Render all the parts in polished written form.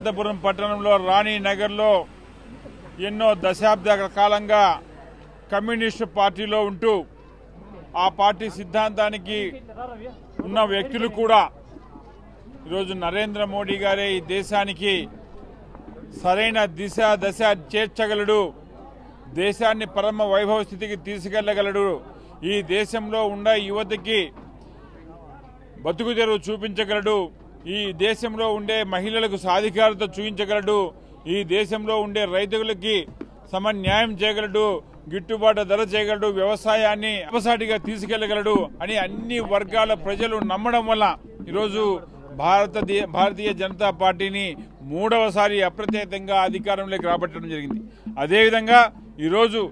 అనంతపురం పట్టణంలో రాణి నగర్లో ఎన్నో దశాబ్దాల కాలంగా కమ్యూనిస్టు పార్టీలో ఉంటూ ఆ పార్టీ సిద్ధాంతానికి ఉన్న వ్యక్తులు కూడా ఈరోజు నరేంద్ర మోడీ గారే ఈ దేశానికి సరైన దశ చేర్చగలడు, దేశాన్ని పరమ వైభవ స్థితికి తీసుకెళ్లగలడు, ఈ దేశంలో ఉన్న యువతకి బతుకు తెరువు చూపించగలడు, ఈ దేశంలో ఉండే మహిళలకు సాధికారత చూపించగలడు, ఈ దేశంలో ఉండే రైతులకి సమన్యాయం చేయగలడు, గిట్టుబాటు ధర చేయగలడు, వ్యవసాయాన్ని అపసాటిగా తీసుకెళ్లగలడు అని అన్ని వర్గాల ప్రజలు నమ్మడం వల్ల ఈరోజు భారతీయ జనతా పార్టీని మూడవసారి అప్రత్యేకంగా అధికారంలోకి రాబట్టడం జరిగింది. అదేవిధంగా ఈరోజు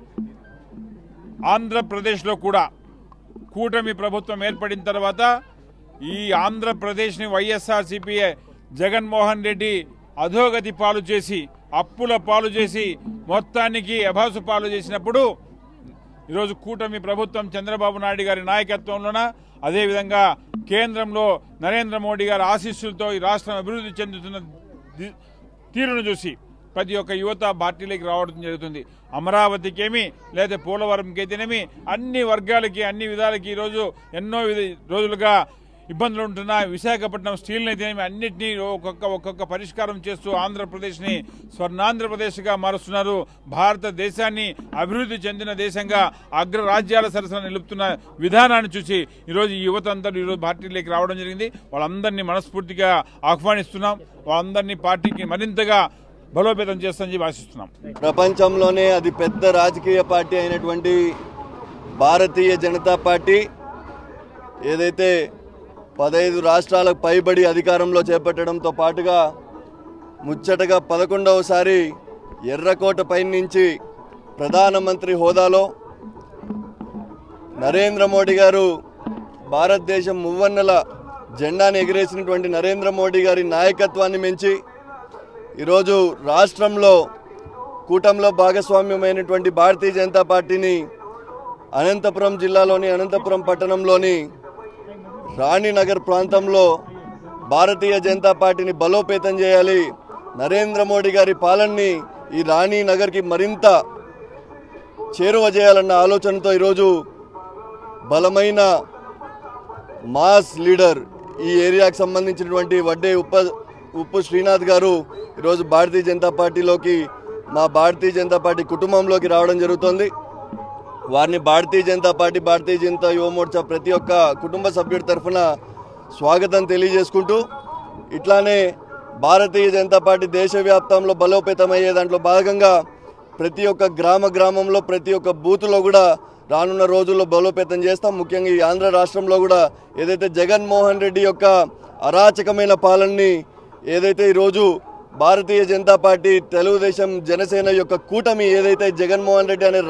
ఆంధ్రప్రదేశ్లో కూడా కూటమి ప్రభుత్వం ఏర్పడిన తర్వాత ఈ ఆంధ్రప్రదేశ్ని వైఎస్ఆర్సీపీ జగన్మోహన్ రెడ్డి అధోగతి పాలు చేసి, అప్పుల పాలు చేసి, మొత్తానికి అభాసు పాలు చేసినప్పుడు ఈరోజు కూటమి ప్రభుత్వం చంద్రబాబు నాయుడు గారి నాయకత్వంలోన, అదేవిధంగా కేంద్రంలో నరేంద్ర మోడీ గారి ఆశీస్సులతో ఈ రాష్ట్రం అభివృద్ధి చెందుతున్న తీరును చూసి ప్రతి ఒక్క యువత పార్టీలోకి రావడం జరుగుతుంది. అమరావతికేమి లేదా పోలవరంకి అయితేనేమి అన్ని వర్గాలకి అన్ని విధాలకి ఈరోజు ఎన్నో రోజులుగా ఇబ్బందులు ఉంటున్న విశాఖపట్నం స్టీల్ని అయితేనేమి అన్నింటినీ ఒక్కొక్క పరిష్కారం చేస్తూ ఆంధ్రప్రదేశ్ని స్వర్ణాంధ్రప్రదేశ్గా మారుస్తున్నారు. భారతదేశాన్ని అభివృద్ధి చెందిన దేశంగా అగ్రరాజ్యాల సరసన నిలుపుతున్న విధానాన్ని చూసి ఈరోజు ఈ యువత అందరూ ఈరోజు పార్టీలోకి రావడం జరిగింది. వాళ్ళందరినీ మనస్ఫూర్తిగా ఆహ్వానిస్తున్నాం. వాళ్ళందరినీ పార్టీకి మరింతగా బలోపేతం చేస్తామని చెప్పి ఆశిస్తున్నాం. ప్రపంచంలోనే అతి పెద్ద రాజకీయ పార్టీ అయినటువంటి భారతీయ జనతా పార్టీ ఏదైతే 15 రాష్ట్రాలకు పైబడి అధికారంలో చేపట్టడంతో పాటుగా ముచ్చటగా 11వసారి ఎర్రకోట పై నుంచి ప్రధానమంత్రి హోదాలో నరేంద్ర మోడీ గారు భారతదేశం మువ్వన్నెల జెండాను ఎగిరేసినటువంటి నరేంద్ర మోడీ గారి నాయకత్వాన్ని మెంచి ఈరోజు రాష్ట్రంలో కూటమిలో భాగస్వామ్యమైనటువంటి భారతీయ జనతా పార్టీని అనంతపురం జిల్లాలోని అనంతపురం పట్టణంలోని రాణినగర్ ప్రాంతంలో భారతీయ జనతా పార్టీని బలోపేతం చేయాలి, నరేంద్ర మోడీ గారి పాలనని ఈ రాణినగర్కి మరింత చేరువ చేయాలన్న ఆలోచనతో ఈరోజు బలమైన మాస్ లీడర్ ఈ ఏరియాకు సంబంధించినటువంటి వడ్డే ఉప్పు శ్రీనాథ్ గారు ఈరోజు భారతీయ జనతా పార్టీలోకి, మా భారతీయ జనతా పార్టీ కుటుంబంలోకి రావడం జరుగుతోంది. వారిని భారతీయ జనతా యువ మోర్చా ప్రతి ఒక్క కుటుంబ సభ్యుడి తరఫున స్వాగతం తెలియజేసుకుంటూ, ఇట్లానే భారతీయ జనతా పార్టీ దేశవ్యాప్తంలో బలోపేతమయ్యే దాంట్లో భాగంగా ప్రతి ఒక్క గ్రామంలో ప్రతి ఒక్క బూత్లో కూడా రానున్న రోజుల్లో బలోపేతం చేస్తాం. ముఖ్యంగా ఈ ఆంధ్ర రాష్ట్రంలో కూడా ఏదైతే జగన్మోహన్ రెడ్డి యొక్క అరాచకమైన పాలనని ఏదైతే ఈరోజు భారతీయ జనతా పార్టీ, తెలుగుదేశం, జనసేన యొక్క కూటమి ఏదైతే జగన్మోహన్ రెడ్డి అనే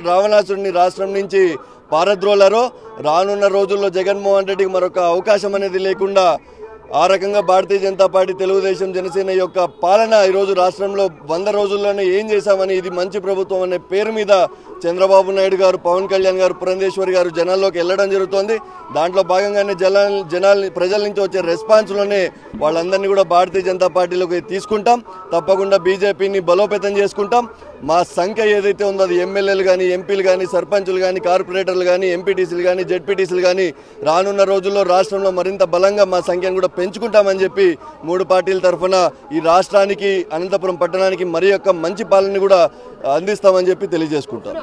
రావణాసుడిని రాష్ట్రం నుంచి పారద్రోలారో, రానున్న రోజుల్లో జగన్మోహన్ రెడ్డికి మరొక అవకాశం అనేది లేకుండా ఆ రకంగా భారతీయ జనతా పార్టీ, తెలుగుదేశం, జనసేన యొక్క పాలన ఈరోజు రాష్ట్రంలో 100 రోజుల్లోనే ఏం చేశామని, ఇది మంచి ప్రభుత్వం అనే పేరు మీద చంద్రబాబు నాయుడు గారు, పవన్ కళ్యాణ్ గారు, పురంధేశ్వరి గారు జనాల్లోకి వెళ్ళడం జరుగుతోంది. దాంట్లో భాగంగానే ప్రజల నుంచి వచ్చే రెస్పాన్స్లోనే వాళ్ళందరినీ కూడా భారతీయ జనతా పార్టీలోకి తీసుకుంటాం. తప్పకుండా బీజేపీని బలోపేతం చేసుకుంటాం. మా సంఖ్య ఏదైతే ఉందో అది ఎమ్మెల్యేలు కానీ, ఎంపీలు కానీ, సర్పంచులు కానీ, కార్పొరేటర్లు కానీ, ఎంపీటీసీలు కానీ, జెడ్పీటీసీలు కానీ రానున్న రోజుల్లో రాష్ట్రంలో మరింత బలంగా మా సంఖ్యను కూడా పెంచుకుంటామని చెప్పి 3 పార్టీల తరఫున ఈ రాష్ట్రానికి, అనంతపురం పట్టణానికి మరి యొక్క మంచి పాలన కూడా అందిస్తామని చెప్పి తెలియజేసుకుంటాం.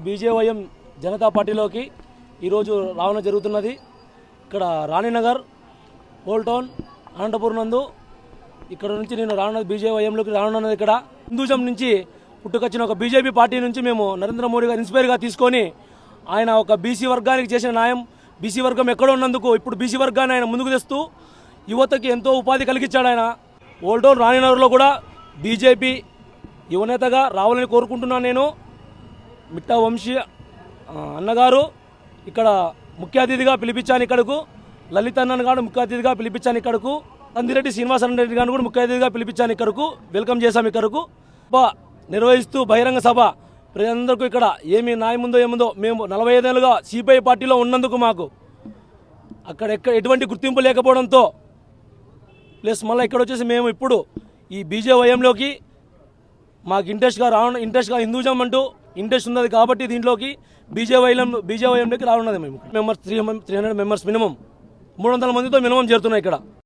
బీజేవైఎం జనతా పార్టీలోకి ఈరోజు రావడం జరుగుతున్నది. ఇక్కడ రాణినగర్, ఓల్డ్ టౌన్, అనంతపురం నందు ఇక్కడ నుంచి నేను రానున్నది బీజేవైఎంలోకి రానున్నది. ఇక్కడ హిందూజం నుంచి పుట్టుకొచ్చిన ఒక బీజేపీ పార్టీ నుంచి మేము నరేంద్ర మోడీ గారు ఇన్స్పైర్గా తీసుకొని ఆయన ఒక బీసీ వర్గానికి చేసిన న్యాయం, బీసీ వర్గం ఎక్కడో ఉన్నందుకు ఇప్పుడు బీసీ వర్గాన్ని ఆయన ముందుకు తెస్తూ యువతకి ఎంతో ఉపాధి కలిగించాడు ఆయన. ఓల్డ్ టౌన్ రాణినగర్లో కూడా బీజేపీ యువనేతగా రావాలని కోరుకుంటున్నాను నేను. మిట్టా వంశీ అన్నగారు ఇక్కడ ముఖ్య అతిథిగా పిలిపించాను. ఇక్కడకు లలిత్ అన్నను గారు ముఖ్య అతిథిగా పిలిపించాను. ఇక్కడకు తందిరెడ్డి శ్రీనివాస రెడ్డి గారిని కూడా ముఖ్య అతిథిగా పిలిపించాను. ఇక్కడకు వెల్కమ్ చేశాం. ఇక్కడకు నిర్వహిస్తూ బహిరంగ సభ ప్రజలందరికీ ఇక్కడ ఏమి న్యాయం ఉందో ఏముందో, మేము 45 ఏళ్ళుగా సిపిఐ పార్టీలో ఉన్నందుకు మాకు అక్కడ ఎటువంటి గుర్తింపు లేకపోవడంతో ప్లస్ మళ్ళీ ఇక్కడ వచ్చేసి మేము ఇప్పుడు ఈ బీజేవైఎంలోకి మాకు ఇంట్రెస్ట్గా హిందూజం అంటూ ఇంట్రెస్ట్ ఉన్నది కాబట్టి దీంట్లోకి బీజేవైఎంలోకి రానున్నది. మేము మెంబర్స్ 300 మెంబర్స్ మినిమం 300 మందితో మినిమం చేరుతున్నాయి ఇక్కడ.